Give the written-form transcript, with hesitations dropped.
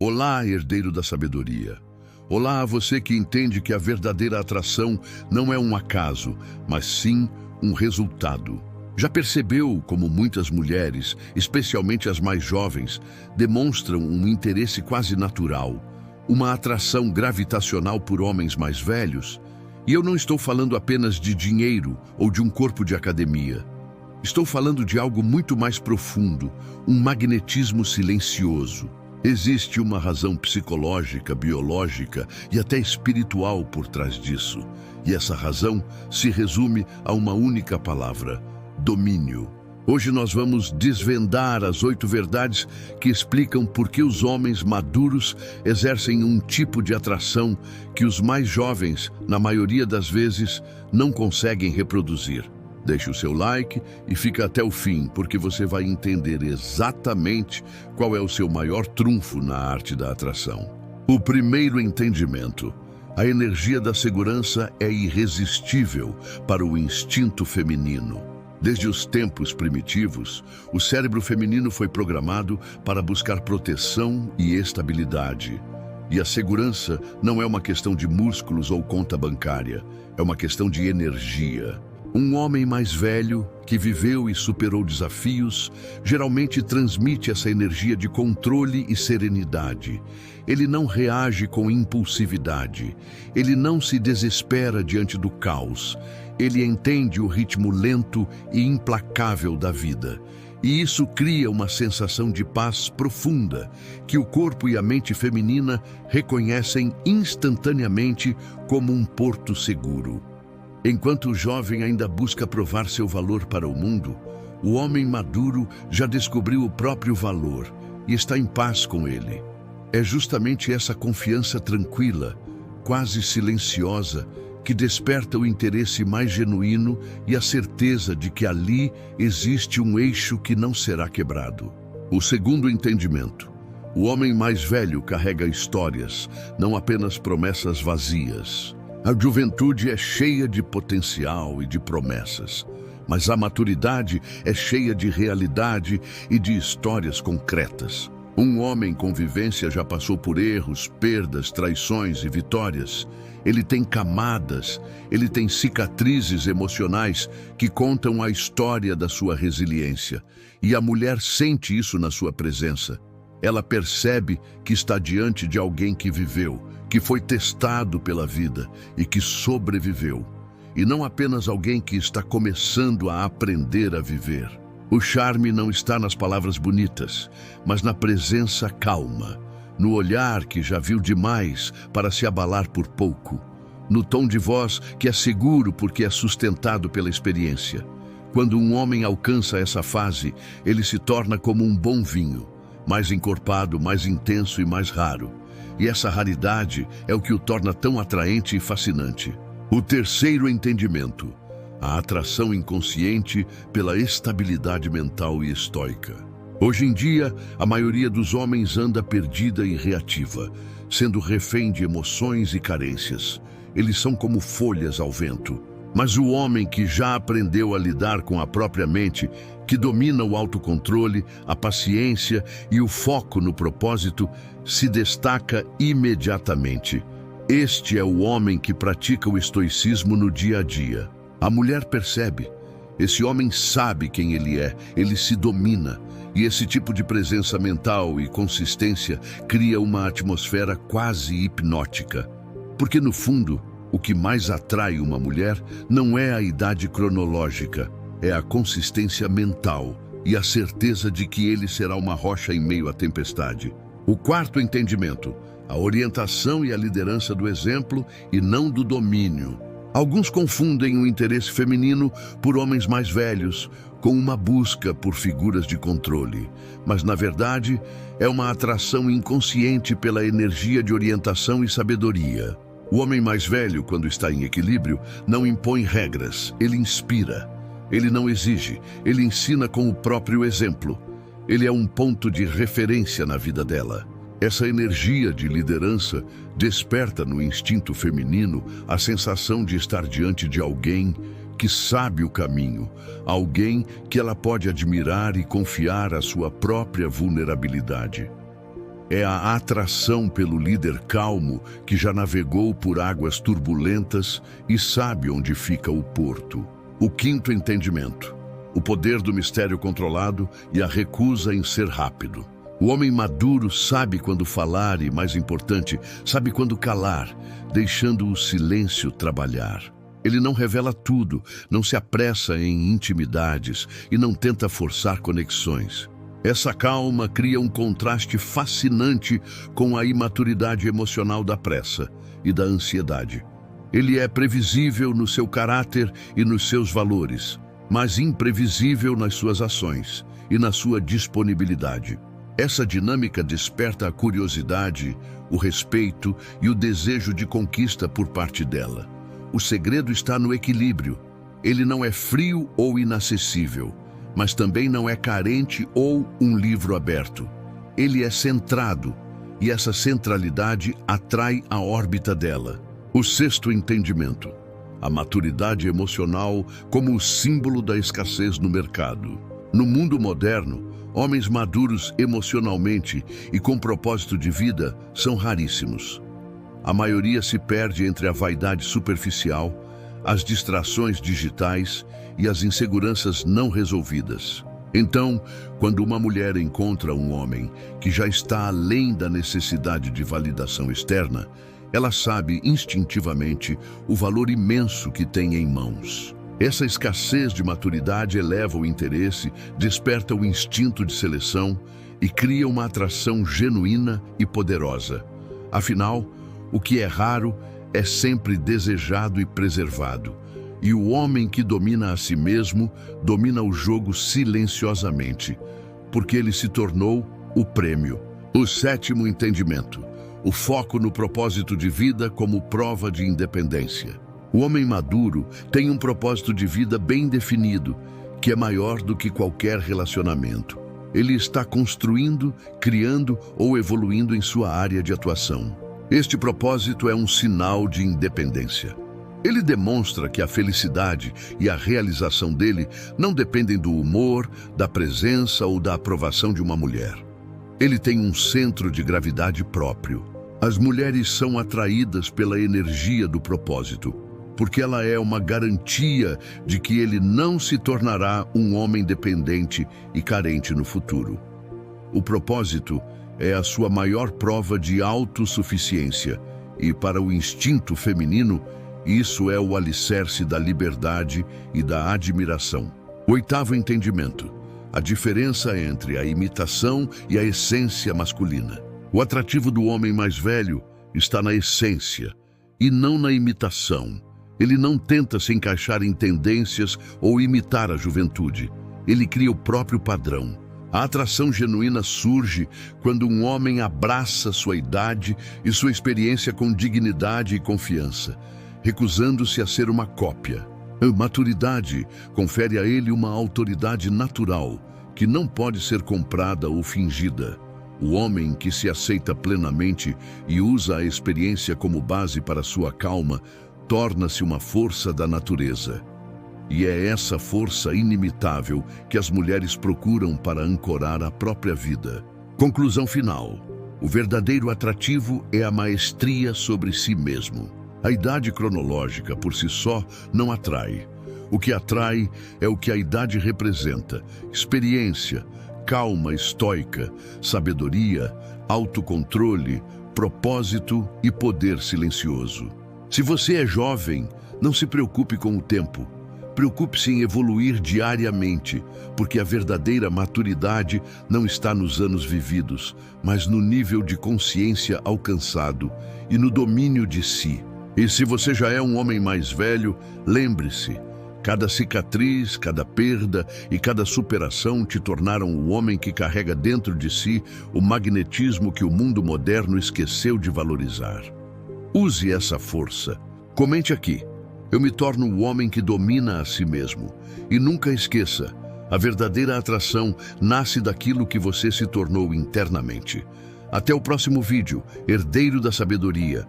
Olá, herdeiro da sabedoria. Olá a você que entende que a verdadeira atração não é um acaso, mas sim um resultado. Já percebeu como muitas mulheres, especialmente as mais jovens, demonstram um interesse quase natural, uma atração gravitacional por homens mais velhos? E eu não estou falando apenas de dinheiro ou de um corpo de academia. Estou falando de algo muito mais profundo, um magnetismo silencioso. Existe uma razão psicológica, biológica e até espiritual por trás disso. E essa razão se resume a uma única palavra: domínio. Hoje nós vamos desvendar as 8 verdades que explicam por que os homens maduros exercem um tipo de atração que os mais jovens, na maioria das vezes, não conseguem reproduzir. Deixe o seu like e fica até o fim, porque você vai entender exatamente qual é o seu maior trunfo na arte da atração. O primeiro entendimento: a energia da segurança é irresistível para o instinto feminino. Desde os tempos primitivos, o cérebro feminino foi programado para buscar proteção e estabilidade. E a segurança não é uma questão de músculos ou conta bancária, é uma questão de energia. Um homem mais velho, que viveu e superou desafios, geralmente transmite essa energia de controle e serenidade. Ele não reage com impulsividade. Ele não se desespera diante do caos. Ele entende o ritmo lento e implacável da vida. E isso cria uma sensação de paz profunda, que o corpo e a mente feminina reconhecem instantaneamente como um porto seguro. Enquanto o jovem ainda busca provar seu valor para o mundo, o homem maduro já descobriu o próprio valor e está em paz com ele. É justamente essa confiança tranquila, quase silenciosa, que desperta o interesse mais genuíno e a certeza de que ali existe um eixo que não será quebrado. O segundo entendimento: o homem mais velho carrega histórias, não apenas promessas vazias. A juventude é cheia de potencial e de promessas, mas a maturidade é cheia de realidade e de histórias concretas. Um homem com vivência já passou por erros, perdas, traições e vitórias. Ele tem camadas, ele tem cicatrizes emocionais que contam a história da sua resiliência. E a mulher sente isso na sua presença. Ela percebe que está diante de alguém que viveu, que foi testado pela vida e que sobreviveu. E não apenas alguém que está começando a aprender a viver. O charme não está nas palavras bonitas, mas na presença calma, no olhar que já viu demais para se abalar por pouco, no tom de voz que é seguro porque é sustentado pela experiência. Quando um homem alcança essa fase, ele se torna como um bom vinho, mais encorpado, mais intenso e mais raro. E essa raridade é o que o torna tão atraente e fascinante. O terceiro entendimento: a atração inconsciente pela estabilidade mental e estoica. Hoje em dia, a maioria dos homens anda perdida e reativa, sendo refém de emoções e carências. Eles são como folhas ao vento. Mas o homem que já aprendeu a lidar com a própria mente, que domina o autocontrole, a paciência e o foco no propósito, se destaca imediatamente. Este é o homem que pratica o estoicismo no dia a dia. A mulher percebe. Esse homem sabe quem ele é, ele se domina. E esse tipo de presença mental e consistência cria uma atmosfera quase hipnótica. Porque, no fundo, o que mais atrai uma mulher não é a idade cronológica, é a consistência mental e a certeza de que ele será uma rocha em meio à tempestade. O quarto entendimento: a orientação e a liderança do exemplo e não do domínio. Alguns confundem o interesse feminino por homens mais velhos com uma busca por figuras de controle, mas na verdade é uma atração inconsciente pela energia de orientação e sabedoria. O homem mais velho, quando está em equilíbrio, não impõe regras, ele inspira. Ele não exige, ele ensina com o próprio exemplo. Ele é um ponto de referência na vida dela. Essa energia de liderança desperta no instinto feminino a sensação de estar diante de alguém que sabe o caminho, alguém que ela pode admirar e confiar a sua própria vulnerabilidade. é a atração pelo líder calmo que já navegou por águas turbulentas e sabe onde fica o porto. O quinto entendimento: o poder do mistério controlado e a recusa em ser rápido. O homem maduro sabe quando falar e, mais importante, sabe quando calar, deixando o silêncio trabalhar. Ele não revela tudo, não se apressa em intimidades e não tenta forçar conexões. Essa calma cria um contraste fascinante com a imaturidade emocional da pressa e da ansiedade. Ele é previsível no seu caráter e nos seus valores, mas imprevisível nas suas ações e na sua disponibilidade. Essa dinâmica desperta a curiosidade, o respeito e o desejo de conquista por parte dela. O segredo está no equilíbrio. Ele não é frio ou inacessível, mas também não é carente ou um livro aberto. Ele é centrado, e essa centralidade atrai a órbita dela. O sexto entendimento: a maturidade emocional como o símbolo da escassez no mercado. No mundo moderno, homens maduros emocionalmente e com propósito de vida são raríssimos. A maioria se perde entre a vaidade superficial, as distrações digitais e as inseguranças não resolvidas. Então, quando uma mulher encontra um homem que já está além da necessidade de validação externa, ela sabe instintivamente o valor imenso que tem em mãos. Essa escassez de maturidade eleva o interesse, desperta o instinto de seleção e cria uma atração genuína e poderosa. Afinal, o que é raro é sempre desejado e preservado. E o homem que domina a si mesmo, domina o jogo silenciosamente, porque ele se tornou o prêmio. O sétimo entendimento: o foco no propósito de vida como prova de independência. O homem maduro tem um propósito de vida bem definido, que é maior do que qualquer relacionamento. Ele está construindo, criando ou evoluindo em sua área de atuação. Este propósito é um sinal de independência. Ele demonstra que a felicidade e a realização dele não dependem do humor, da presença ou da aprovação de uma mulher. Ele tem um centro de gravidade próprio. As mulheres são atraídas pela energia do propósito, porque ela é uma garantia de que ele não se tornará um homem dependente e carente no futuro. O propósito é a sua maior prova de autossuficiência e, para o instinto feminino, isso é o alicerce da liberdade e da admiração. Oitavo entendimento: a diferença entre a imitação e a essência masculina. O atrativo do homem mais velho está na essência e não na imitação. Ele não tenta se encaixar em tendências ou imitar a juventude. Ele cria o próprio padrão. A atração genuína surge quando um homem abraça sua idade e sua experiência com dignidade e confiança, recusando-se a ser uma cópia. A maturidade confere a ele uma autoridade natural, que não pode ser comprada ou fingida. O homem que se aceita plenamente e usa a experiência como base para sua calma, torna-se uma força da natureza. E é essa força inimitável que as mulheres procuram para ancorar a própria vida. Conclusão final: o verdadeiro atrativo é a maestria sobre si mesmo. A idade cronológica por si só não atrai. O que atrai é o que a idade representa: experiência, calma estoica, sabedoria, autocontrole, propósito e poder silencioso. Se você é jovem, não se preocupe com o tempo. Preocupe-se em evoluir diariamente, porque a verdadeira maturidade não está nos anos vividos, mas no nível de consciência alcançado e no domínio de si. E se você já é um homem mais velho, lembre-se: cada cicatriz, cada perda e cada superação te tornaram o homem que carrega dentro de si o magnetismo que o mundo moderno esqueceu de valorizar. Use essa força. Comente aqui: eu me torno o homem que domina a si mesmo. E nunca esqueça: a verdadeira atração nasce daquilo que você se tornou internamente. Até o próximo vídeo, herdeiro da sabedoria.